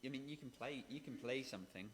I mean, you can play something.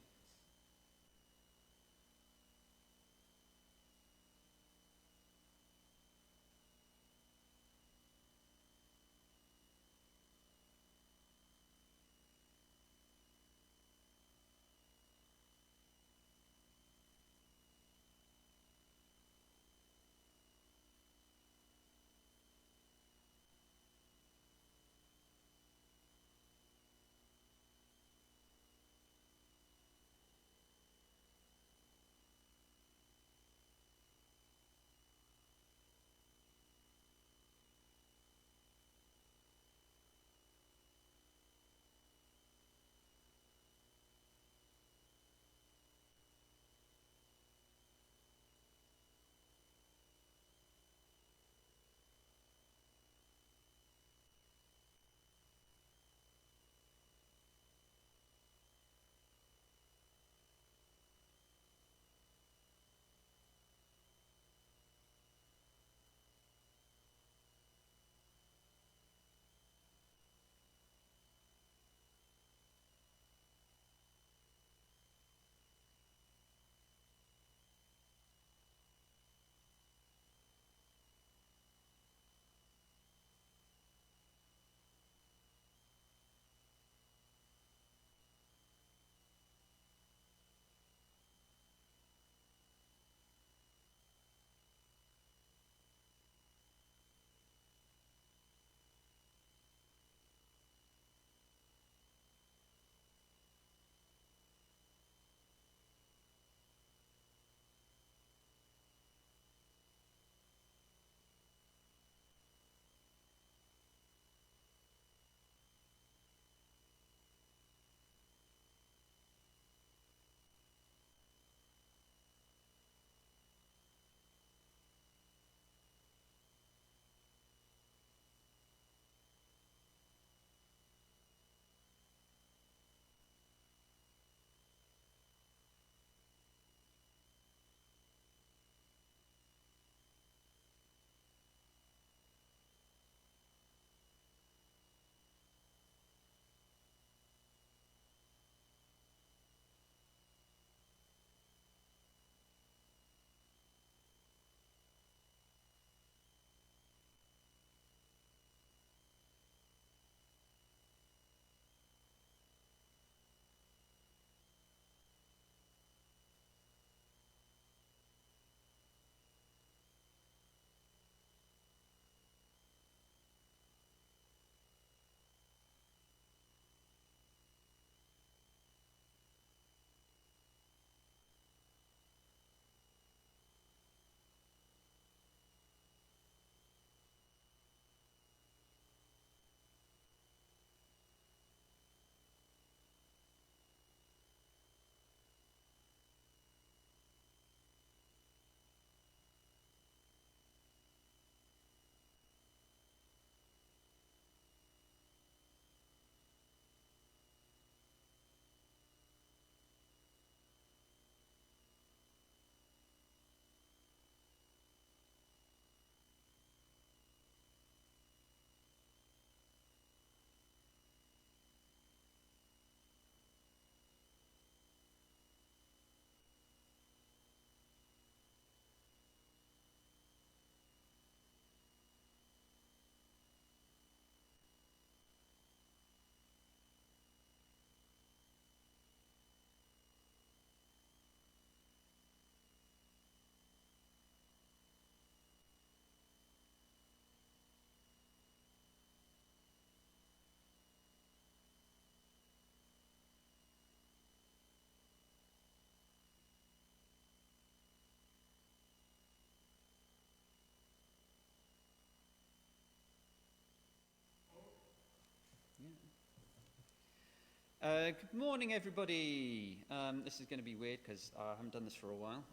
Good morning, everybody. This is going to be weird because I haven't done this for a while,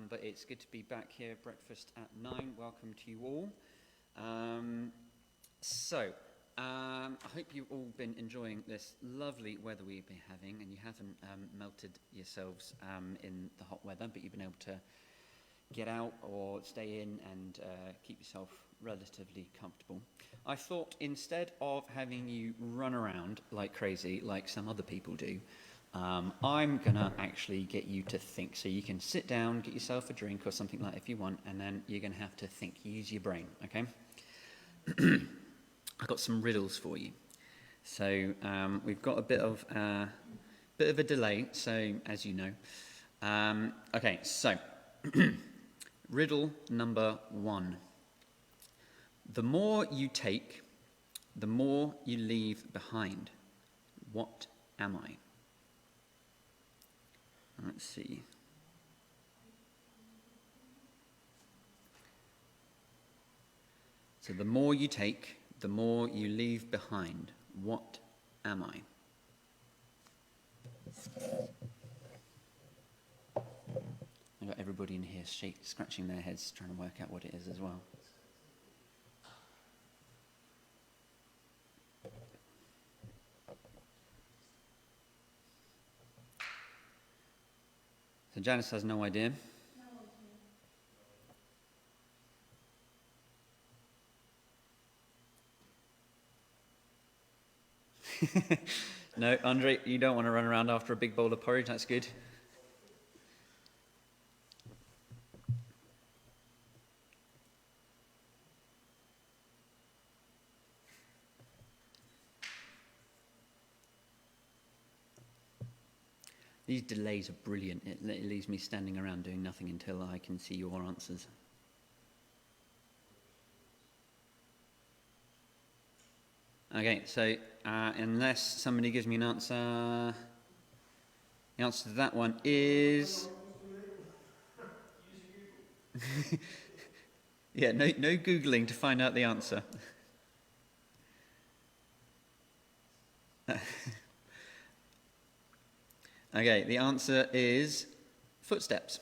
but it's good to be back here. Breakfast at 9. Welcome to you all. I hope you've all been enjoying this lovely weather we've been having, and you haven't melted yourselves in the hot weather, but you've been able to get out or stay in and keep yourself relatively comfortable, I thought instead of having you run around like crazy, like some other people do, I'm going to actually get you to think. So you can sit down, get yourself a drink or something like that if you want, and then you're going to have to think. Use your brain, okay? I've got some riddles for you. So we've got a bit of a delay, so as you know. Okay, so riddle number 1. The more you take, the more you leave behind. What am I? Let's see. So the more you take, the more you leave behind. What am I? I've got everybody in here scratching their heads trying to work out what it is as well. So Janice has no idea. No, Andre, you don't want to run around after a big bowl of porridge. That's good. These delays are brilliant. It leaves me standing around doing nothing until I can see your answers. Okay, so unless somebody gives me an answer, the answer to that one is... Yeah, no Googling to find out the answer. Okay, the answer is footsteps.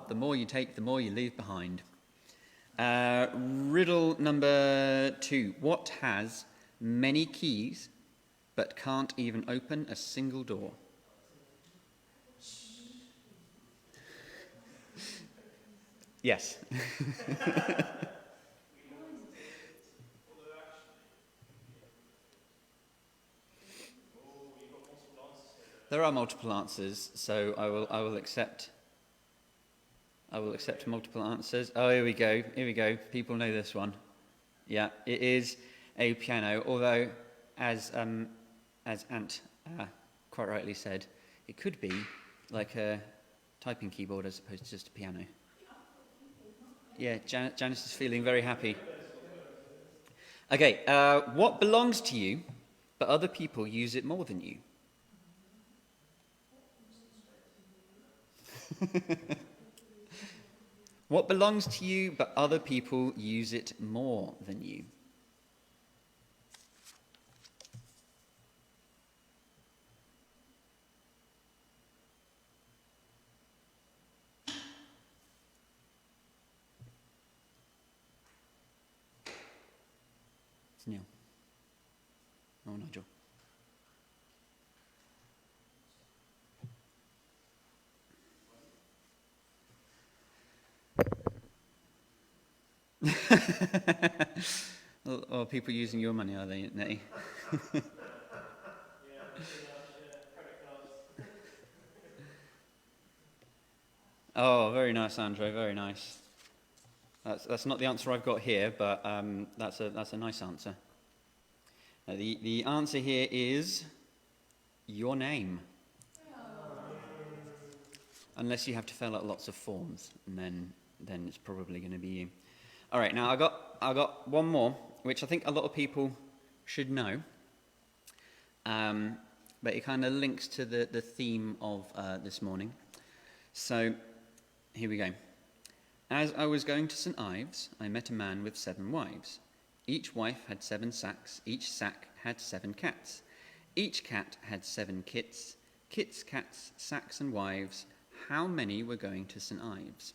The more you take, the more you leave behind. Riddle number 2. What has many keys but can't even open a single door? Yes. There are multiple answers, so I will accept multiple answers. Oh, here we go. People know this one. Yeah, it is a piano, although as Ant quite rightly said, it could be like a typing keyboard as opposed to just a piano. Yeah, Janice is feeling very happy. Okay, what belongs to you, but other people use it more than you? What belongs to you, but other people use it more than you? It's Neil. Oh, Nigel. Or people using your money, are they, Nettie? Oh, very nice, Andre, very nice. That's not the answer I've got here, but that's a nice answer. The answer here is your name. Unless you have to fill out lots of forms, and then it's probably going to be you. All right, now I got one more, which I think a lot of people should know, but it kind of links to the theme of this morning. So here we go. As I was going to St. Ives, I met a man with 7 wives. Each wife had 7 sacks. Each sack had 7 cats. Each cat had 7 kits. Kits, cats, sacks, and wives. How many were going to St. Ives?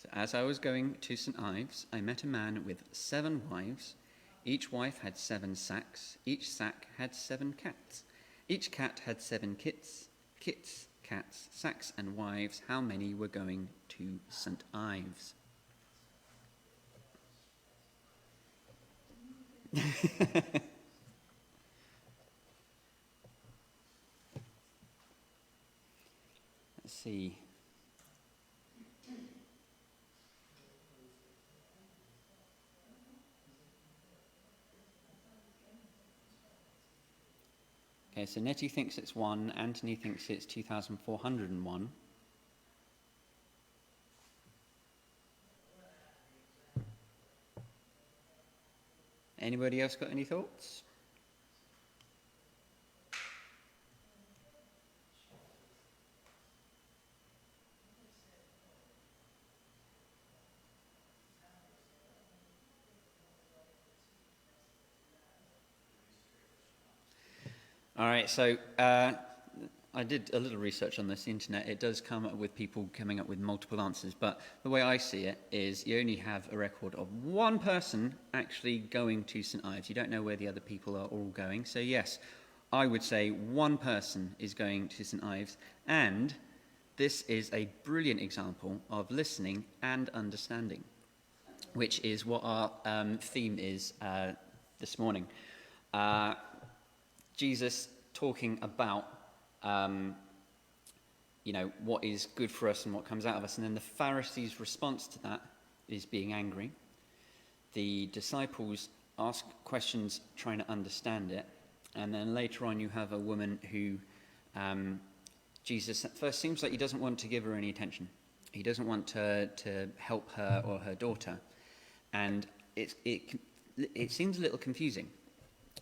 So as I was going to St. Ives, I met a man with 7 wives. Each wife had 7 sacks. Each sack had 7 cats. Each cat had 7 kits. Kits, cats, sacks and wives, how many were going to St. Ives? Let's see. Okay, so Nettie thinks it's 1, Anthony thinks it's 2,401. Anybody else got any thoughts? All right, so I did a little research on this internet. It does come up with people coming up with multiple answers, but the way I see it is you only have a record of one person actually going to St. Ives. You don't know where the other people are all going. So yes, I would say one person is going to St. Ives, and this is a brilliant example of listening and understanding, which is what our theme is this morning. Jesus talking about, what is good for us and what comes out of us. And then the Pharisees' response to that is being angry. The disciples ask questions trying to understand it. And then later on you have a woman who Jesus at first seems like he doesn't want to give her any attention. He doesn't want to help her or her daughter. And it seems a little confusing.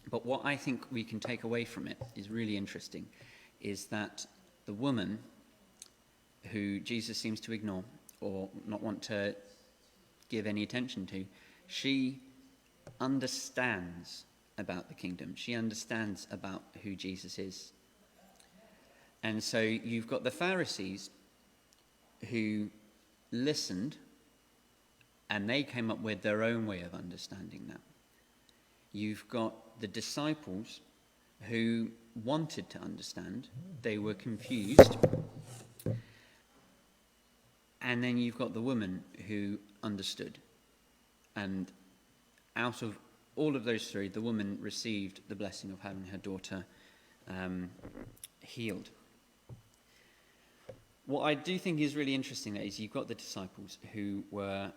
But what I think we can take away from it is really interesting, is that the woman who Jesus seems to ignore or not want to give any attention to, she understands about the kingdom. She understands about who Jesus is. And so you've got the Pharisees who listened and they came up with their own way of understanding that. You've got the disciples who wanted to understand. They were confused. And then you've got the woman who understood. And out of all of those three, the woman received the blessing of having her daughter healed. What I do think is really interesting is you've got the disciples who were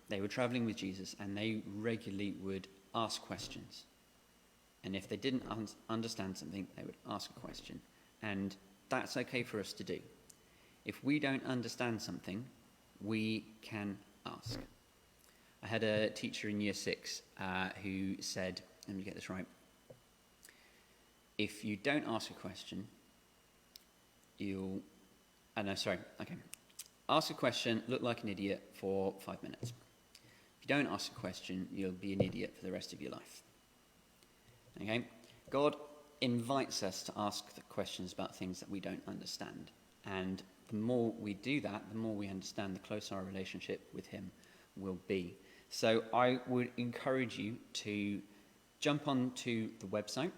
they were traveling with Jesus, and they regularly would ask questions. And if they didn't understand something, they would ask a question. And that's okay for us to do. If we don't understand something, we can ask. I had a teacher in year 6 who said, let me get this right, if you don't ask a question, ask a question, look like an idiot for 5 minutes. If you don't ask a question, you'll be an idiot for the rest of your life. Okay? God invites us to ask the questions about things that we don't understand. And the more we do that, the more we understand, the closer our relationship with him will be. So I would encourage you to jump onto the website,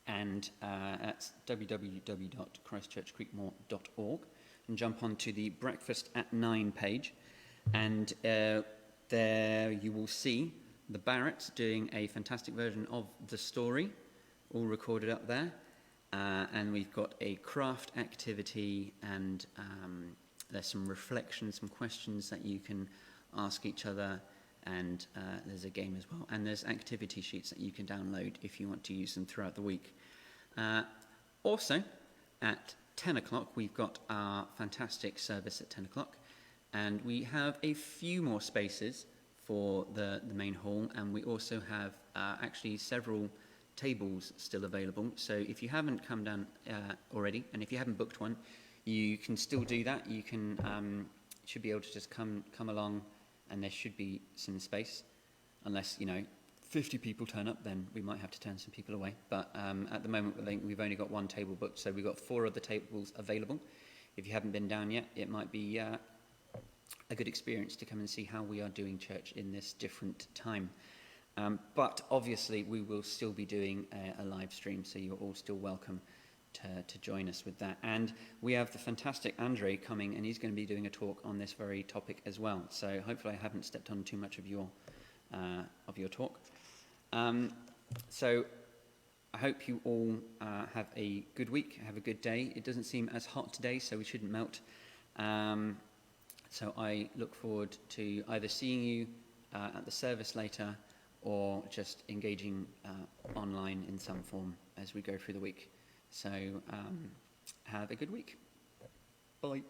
and that's www.christchurchcreekmore.org, and jump onto the Breakfast at 9 page, and there you will see the Barretts doing a fantastic version of the story, all recorded up there. And we've got a craft activity, and there's some reflections, some questions that you can ask each other, and there's a game as well. And there's activity sheets that you can download if you want to use them throughout the week. Also, at 10 o'clock, we've got our fantastic service at 10 o'clock. And we have a few more spaces for the main hall, and we also have actually several tables still available. So if you haven't come down already, and if you haven't booked one, you can still do that. You can should be able to just come along, and there should be some space, unless 50 people turn up, then we might have to turn some people away. But at the moment, I think we've only got one table booked, so we've got 4 other tables available. If you haven't been down yet, it might be a good experience to come and see how we are doing church in this different time. But obviously we will still be doing a live stream, so you're all still welcome to join us with that. And we have the fantastic Andre coming, and he's going to be doing a talk on this very topic as well. So hopefully I haven't stepped on too much of your talk. So I hope you all have a good week, have a good day. It doesn't seem as hot today, so we shouldn't melt. So I look forward to either seeing you at the service later or just engaging online in some form as we go through the week. So have a good week. Bye.